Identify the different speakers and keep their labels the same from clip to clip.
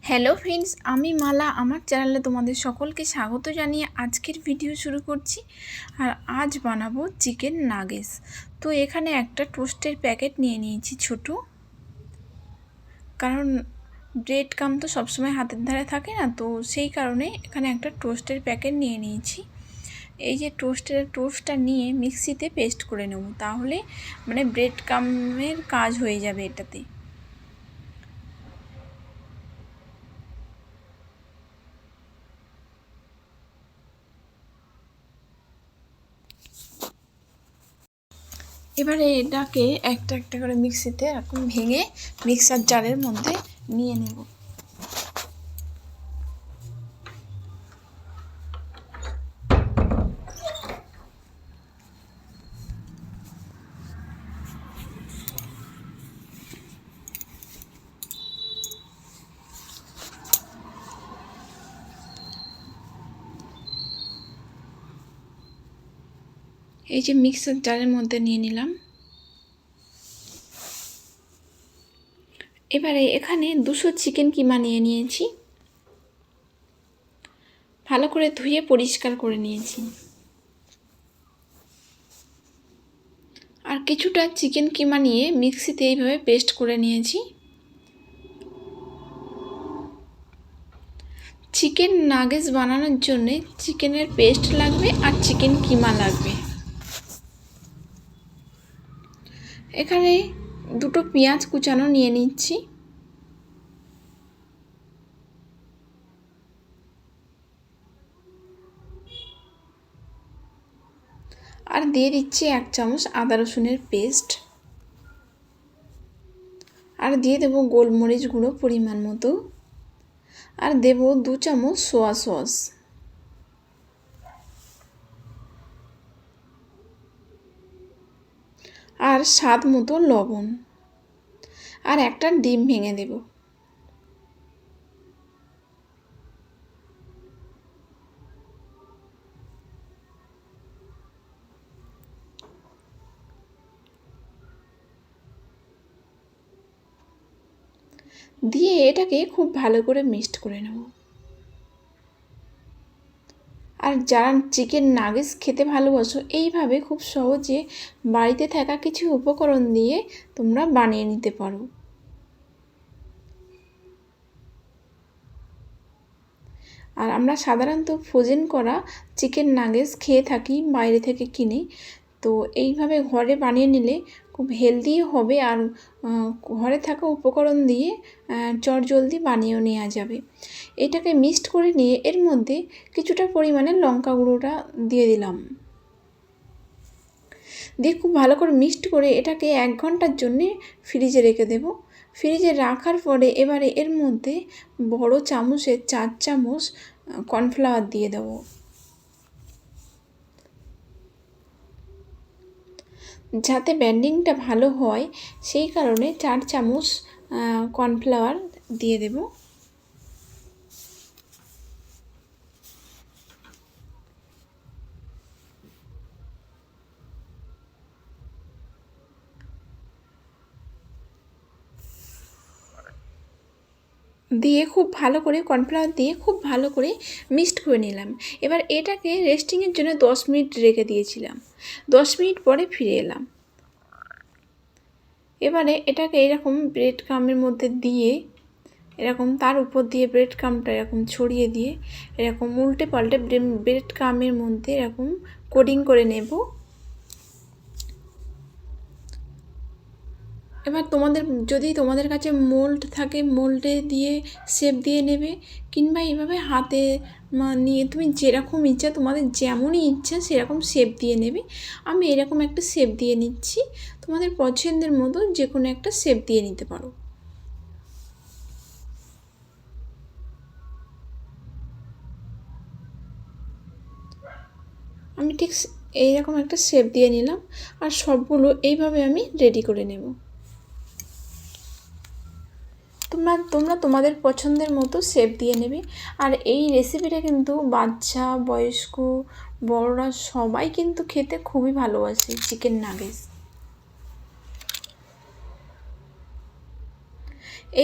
Speaker 1: Hello friends, আমি মালা। আমার চ্যানেলে তোমাদের সকলকে স্বাগত জানিয়ে আজকের ভিডিও শুরু করছি। আর আজ বানাবো চিকেন নাগেটস। তো এখানে একটা টোস্টের প্যাকেট নিয়ে নিয়েছি ছোট, কারণ ব্রেড কাম তো সবসময় হাতের ধারে থাকে না, তো সেই কারণে এখানে একটা টোস্টের প্যাকেট নিয়ে নিয়েছি। এই যে টোস্টটা নিয়ে মিক্সিতে পেস্ট করে নেব, তাহলে ব্রেড কামের কাজ হয়ে যাবে এটাতে। এবারে এটাকে একটা একটা করে মিক্সিতে এরকম ভেঙে মিক্সার জারের মধ্যে নিয়ে নেব। এই যে মিক্সার জারের মধ্যে নিয়ে নিলাম। এবারে এখানে 200 চিকেন কিমা নিয়ে নিয়েছি, ভালো করে ধুয়ে পরিষ্কার করে নিয়েছি। আর কিছুটা চিকেন কিমা নিয়ে মিক্সিতে এইভাবে পেস্ট করে নিয়েছি। চিকেন নাগেটস বানানোর জন্য চিকেনের পেস্ট লাগবে আর চিকেন কিমা লাগবে। এখানে দুটো পেঁয়াজ কুচানো নিয়ে নিচ্ছি। আর দিয়ে দিচ্ছি 1 চামচ আদা রসুনের পেস্ট। আর দিয়ে দেবো গোলমরিচ গুঁড়ো পরিমাণ মতো। আর দেব 2 চামচ সোয়া সস। আর স্বাদ মতো লবণ। আর একটা ডিম ভেঙে দেব। দিয়ে এটাকে খুব ভালো করে মিক্সড করে নেব। আর যারা চিকেন নাগেটস খেতে ভালোবাসো, এইভাবে খুব সহজে বাড়িতে থাকা কিছু উপকরণ দিয়ে তোমরা বানিয়ে নিতে পারো। আর আমরা সাধারণত ফ্রোজেন করা চিকেন নাগেটস খেয়ে থাকি বাইরে থেকে কিনে, তো এইভাবে ঘরে বানিয়ে নিলে খুব হেলদি হবে। আর ঘরে থাকা উপকরণ দিয়ে চটজলদি বানিয়েও নেওয়া যাবে। এটাকে মিক্সড করে নিয়ে এর মধ্যে কিছুটা পরিমাণে লঙ্কা গুঁড়োটা দিয়ে দিলাম। দিয়ে খুব ভালো করে মিক্সড করে এটাকে 1 ঘন্টার জন্যে ফ্রিজে রেখে দেব। ফ্রিজে রাখার পরে এবারে এর মধ্যে বড় চামচের 4 চামচ কর্নফ্লাওয়ার দিয়ে দেবো। যাতে ব্যান্ডিংটা ভালো হয় সেই কারণে 4 চামচ কর্নফ্লাওয়ার দিয়ে দেব। দিয়ে খুব ভালো করে কর্নফ্লাওয়ার দিয়ে খুব ভালো করে মিক্সড করে নিলাম। এবার এটাকে রেস্টিংয়ের জন্য 10 মিনিট রেখে দিয়েছিলাম। 10 মিনিট পরে ফিরে এলাম। এবারে এটাকে এরকম ব্রেড ক্রাম্বের মধ্যে দিয়ে এরকম তার উপর দিয়ে ব্রেড ক্রাম্বটা এরকম ছড়িয়ে দিয়ে এরকম উল্টে পাল্টে ব্রেড ক্রাম্বের মধ্যে এরকম কোডিং করে নেব। এবার যদি তোমাদের কাছে মোল্ড থাকে, মোল্ডে দিয়ে শেপ দিয়ে নেবে, কিংবা এইভাবে হাতে নিয়ে তুমি যেরকম ইচ্ছা, তোমাদের যেমনই ইচ্ছা সেরকম শেপ দিয়ে নেবে। আমি এরকম একটা শেপ দিয়ে নিচ্ছি। তোমাদের পছন্দের মতো যে কোনো একটা শেপ দিয়ে নিতে পারো। আমি ঠিক এইরকম একটা শেপ দিয়ে নিলাম। আর সবগুলো এইভাবে আমি রেডি করে নেব। তোমরা তোমাদের পছন্দের মতো শেপ দিয়ে নেবে। আর এই রেসিপিটা কিন্তু বাচ্চা, বয়স্ক, বড়রা সবাই কিন্তু খেতে খুবই ভালোবাসে চিকেন নাগেটস।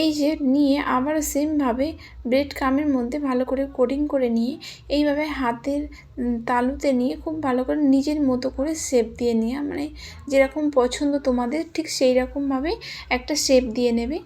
Speaker 1: এই যে নিয়ে আবার সেমভাবে ব্রেড ক্রামের মধ্যে ভালো করে কোটিং করে নিয়ে এইভাবে হাতের তালুতে নিয়ে খুব ভালো করে নিজের মতো করে শেপ দিয়ে নেওয়া, মানে যেরকম পছন্দ তোমাদের ঠিক সেই রকমভাবে একটা শেপ দিয়ে নেবে।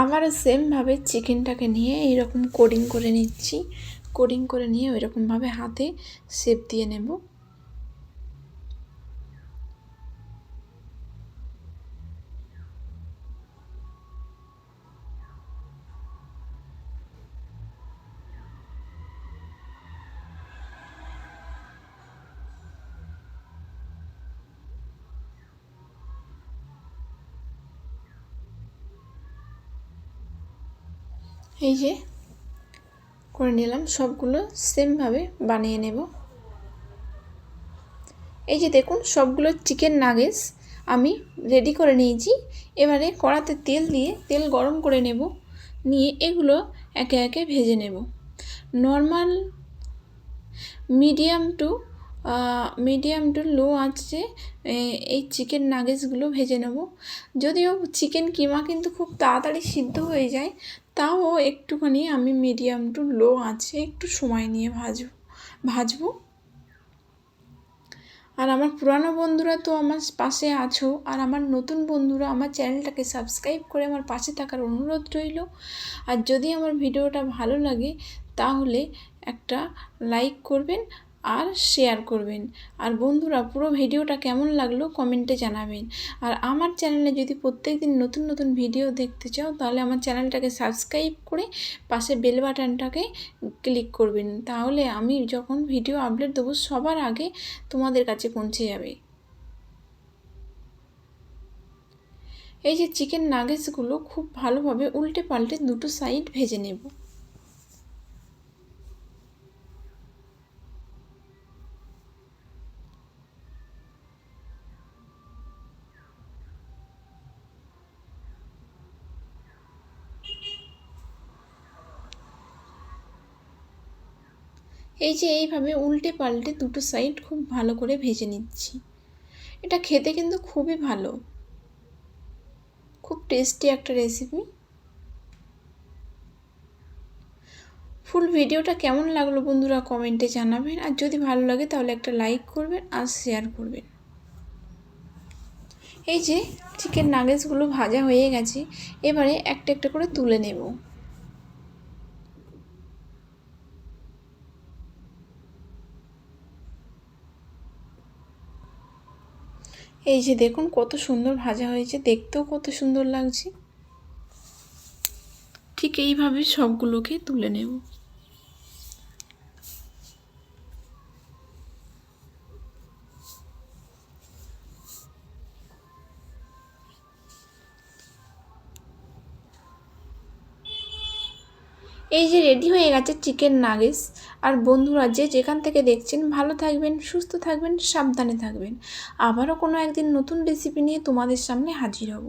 Speaker 1: আবারও সেমভাবে চিকেনটাকে নিয়ে এইরকম কোডিং করে নিচ্ছি, কোডিং করে নিয়ে ওইরকমভাবে হাতে শেপ দিয়ে নেব। এই যে করে নিলাম, সবগুলো সেমভাবে বানিয়ে নেব। এই যে দেখুন সবগুলো চিকেন নাগেটস আমি রেডি করে নিয়েছি। এবারে কড়াতে তেল দিয়ে তেল গরম করে নেব, নিয়ে এগুলো একে একে ভেজে নেব। নর্মাল মিডিয়াম টু লো আঁচে এই চিকেন নাগেটসগুলো ভেজে নেব। যদিও চিকেন কিমা কিন্তু খুব তাড়াতাড়ি সিদ্ধ হয়ে যায়, তাও একটুখানি আমি মিডিয়াম টু লো আঁচে একটু সময় নিয়ে ভাজবো। আর আমার পুরানো বন্ধুরা তো আমার পাশে আছো, আর আমার নতুন বন্ধুরা আমার চ্যানেলটাকে সাবস্ক্রাইব করে আমার পাশে থাকার অনুরোধ রইল। আর যদি আমার ভিডিওটা ভালো লাগে তাহলে একটা লাইক করবেন আর শেয়ার করবেন। আর বন্ধুরা পুরো ভিডিওটা কেমন লাগলো কমেন্টে জানাবেন। আর আমার চ্যানেলে যদি প্রত্যেকদিন নতুন নতুন ভিডিও দেখতে চাও তাহলে আমার চ্যানেলটাকে সাবস্ক্রাইব করে পাশে বেল বাটনটাকে ক্লিক করবেন, তাহলে আমি যখন ভিডিও আপলোড দেবো সবার আগে তোমাদের কাছে পৌঁছে যাবে। এই যে চিকেন নাগেটসগুলো খুব ভালোভাবে উল্টে পাল্টে দুটো সাইড ভেজে নেব। এই যে এইভাবে উল্টে পাল্টে দুটো সাইড খুব ভালো করে ভেজে নিচ্ছি। এটা খেতে কিন্তু খুবই ভালো, খুব টেস্টি একটা রেসিপি। ফুল ভিডিওটা কেমন লাগলো বন্ধুরা কমেন্টে জানাবেন, আর যদি ভালো লাগে তাহলে একটা লাইক করবেন আর শেয়ার করবেন। এই যে চিকেন নাগেটসগুলো ভাজা হয়ে গেছে, এবারে একটা একটা করে তুলে নেব। এই যে দেখুন কত সুন্দর ভাজা হয়েছে, দেখতেও কত সুন্দর লাগছে। ঠিক এইভাবে সবগুলোকে তুলে নেব। এই যে রেডি হয়ে গেছে চিকেন নাগেটস। আর বন্ধুরা যে যেখান থেকে দেখছেন ভালো থাকবেন, সুস্থ থাকবেন, সাবধানে থাকবেন। আবারও কোনো একদিন নতুন রেসিপি নিয়ে তোমাদের সামনে হাজির হব।